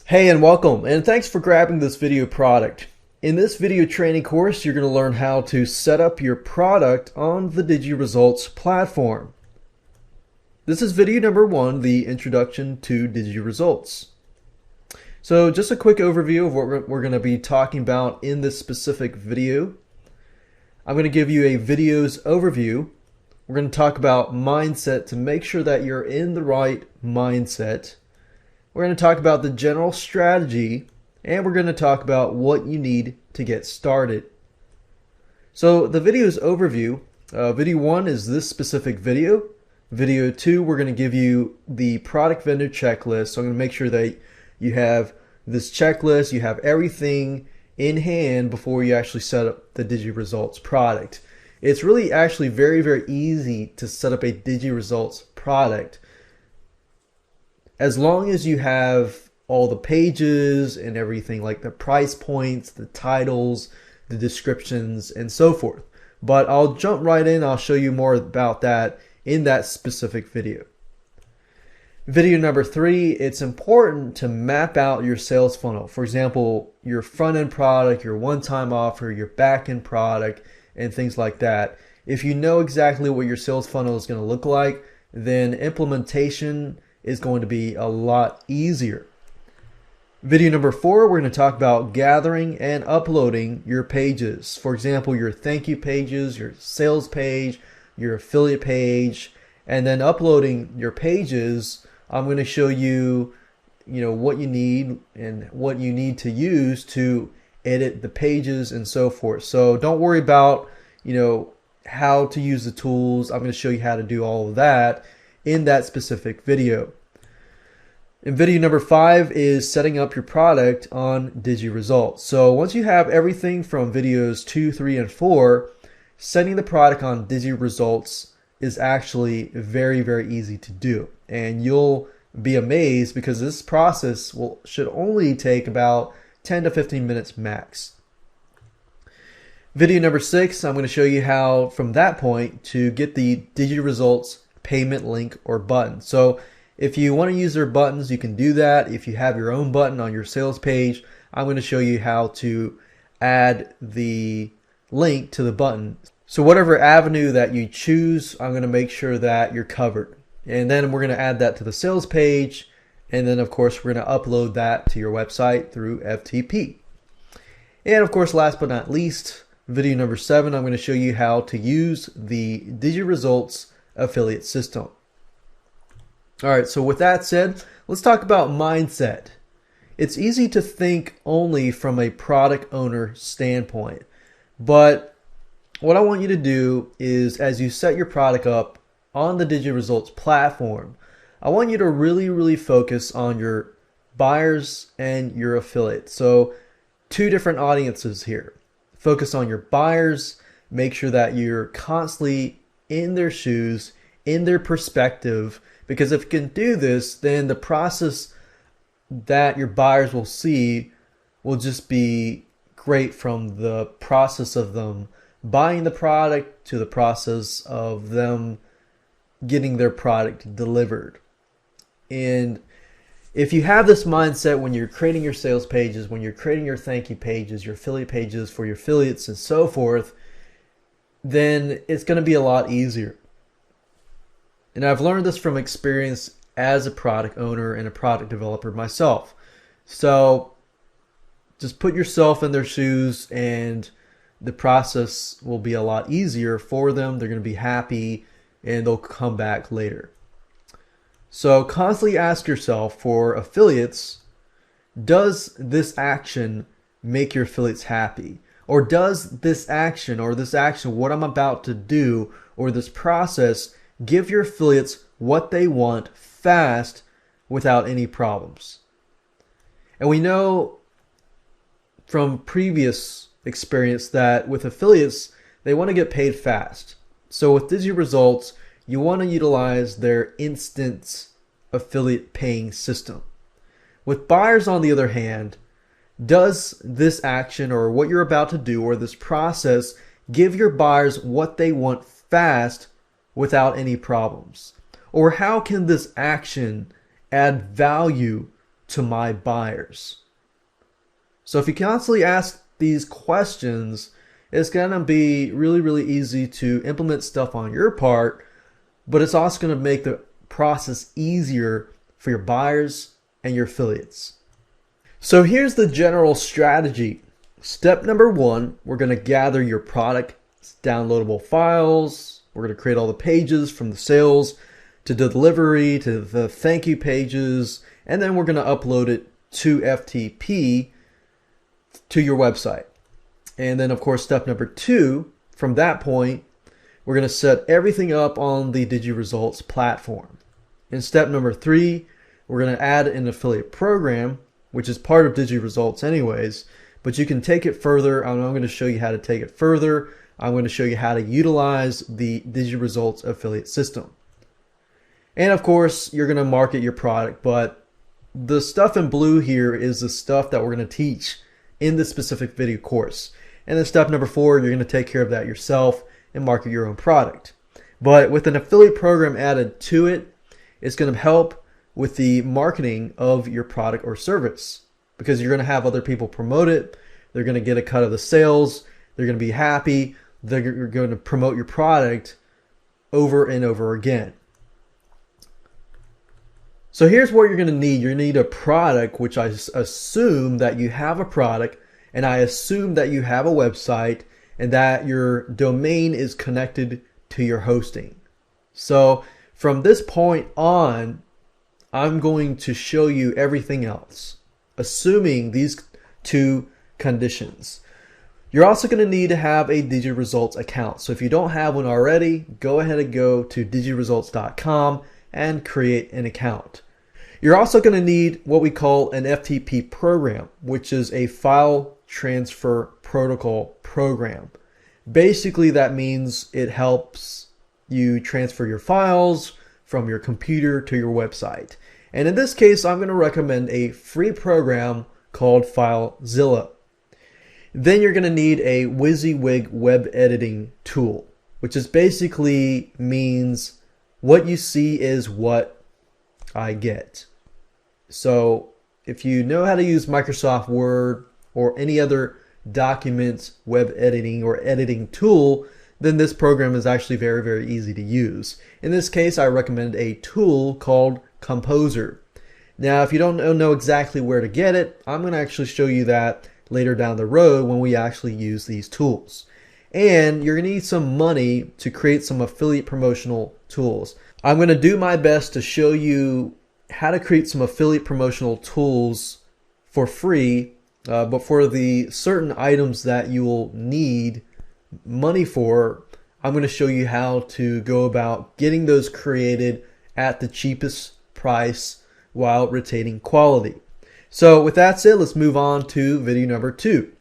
Hey and welcome, and thanks for grabbing this video product. In this video training course, you're going to learn how to set up your product on the Digiresults platform. This is video number 1, the introduction to Digiresults. So just a quick overview of what we're going to be talking about in this specific video. I'm going to give you a video's overview. We're going to talk about mindset to make sure that you're in the right mindset. We're going to talk about the general strategy, and we're going to talk about what you need to get started. So the video's overview, video 1 is this specific video. Video 2, we're going to give you the product vendor checklist. So I'm going to make sure that you have this checklist, you have everything in hand before you actually set up the Digiresults product. It's really actually very, very easy to set up a Digiresults product, as long as you have all the pages and everything, like the price points, the titles, the descriptions, and so forth. But I'll jump right in. I'll show you more about that in that specific video. Video number 3, it's important to map out your sales funnel. For example, your front-end product, your one-time offer, your back-end product, and things like that. If you know exactly what your sales funnel is going to look like, then implementation is going to be a lot easier. Video number 4, we're going to talk about gathering and uploading your pages. For example, your thank you pages, your sales page, your affiliate page, and then uploading your pages. I'm going to show you, what you need and what you need to use to edit the pages and so forth. So don't worry about, how to use the tools. I'm going to show you how to do all of that in that specific video. And video number 5 is setting up your product on Digiresults. So once you have everything from videos 2, 3, and 4, setting the product on Digiresults is actually very, very easy to do. And you'll be amazed because this process should only take about 10 to 15 minutes max. Video number 6, I'm going to show you how from that point to get the Digiresults payment link or button. So if you want to use their buttons, you can do that. If you have your own button on your sales page, I'm going to show you how to add the link to the button. So whatever avenue that you choose, I'm going to make sure that you're covered. And then we're going to add that to the sales page. And then of course, we're going to upload that to your website through FTP. And of course, last but not least, video number 7, I'm going to show you how to use the Digiresults affiliate system. All right, so with that said, let's talk about mindset. It's easy to think only from a product owner standpoint, but what I want you to do is, as you set your product up on the Digiresults platform, I want you to really, really focus on your buyers and your affiliates. So 2 different audiences here. Focus on your buyers, make sure that you're constantly in their shoes, in their perspective, because if you can do this, then the process that your buyers will see will just be great, from the process of them buying the product to the process of them getting their product delivered. And if you have this mindset when you're creating your sales pages, when you're creating your thank you pages, your affiliate pages for your affiliates and so forth, then it's going to be a lot easier. And I've learned this from experience as a product owner and a product developer myself. So just put yourself in their shoes and the process will be a lot easier for them. They're going to be happy and they'll come back later. So constantly ask yourself, for affiliates, does this action make your affiliates happy? Or does this action, what I'm about to do, or this process, give your affiliates what they want fast without any problems? And we know from previous experience that with affiliates, they want to get paid fast. So with Digiresults, you want to utilize their instant affiliate paying system. With buyers, on the other hand, does this action or what you're about to do or this process give your buyers what they want fast without any problems? Or how can this action add value to my buyers? So if you constantly ask these questions, it's going to be really, really easy to implement stuff on your part, but it's also going to make the process easier for your buyers and your affiliates. So here's the general strategy. Step number one, we're going to gather your product downloadable files. We're going to create all the pages from the sales to delivery to the thank you pages, and then we're going to upload it to FTP to your website. And then of course, step number two, from that point, we're going to set everything up on the Digiresults platform. In step number three, we're going to add an affiliate program, which is part of Digiresults anyways, but you can take it further. I'm going to show you how to take it further. I'm going to show you how to utilize the Digiresults affiliate system. And of course, you're going to market your product, but the stuff in blue here is the stuff that we're going to teach in this specific video course. And then step number four, you're going to take care of that yourself and market your own product. But with an affiliate program added to it, it's going to help with the marketing of your product or service, because you're going to have other people promote it. They're going to get a cut of the sales. They're going to be happy. They're going to promote your product over and over again. So here's what you're going to need. You're going to need a product, which I assume that you have a product, and I assume that you have a website and that your domain is connected to your hosting. So from this point on, I'm going to show you everything else, assuming these two conditions. You're also going to need to have a Digiresults account. So if you don't have one already, go ahead and go to digiresults.com and create an account. You're also going to need what we call an FTP program, which is a file transfer protocol program. Basically, that means it helps you transfer your files from your computer to your website. And in this case, I'm going to recommend a free program called FileZilla. Then you're going to need a WYSIWYG web editing tool, which is basically means what you see is what I get. So if you know how to use Microsoft Word or any other document web editing or editing tool, then this program is actually very, very easy to use. In this case, I recommend a tool called Composer. Now, if you don't know exactly where to get it, I'm going to actually show you that later down the road when we actually use these tools. And you're going to need some money to create some affiliate promotional tools. I'm going to do my best to show you how to create some affiliate promotional tools for free, but for the certain items that you will need money for, I'm going to show you how to go about getting those created at the cheapest price while retaining quality. So with that said, let's move on to video number 2.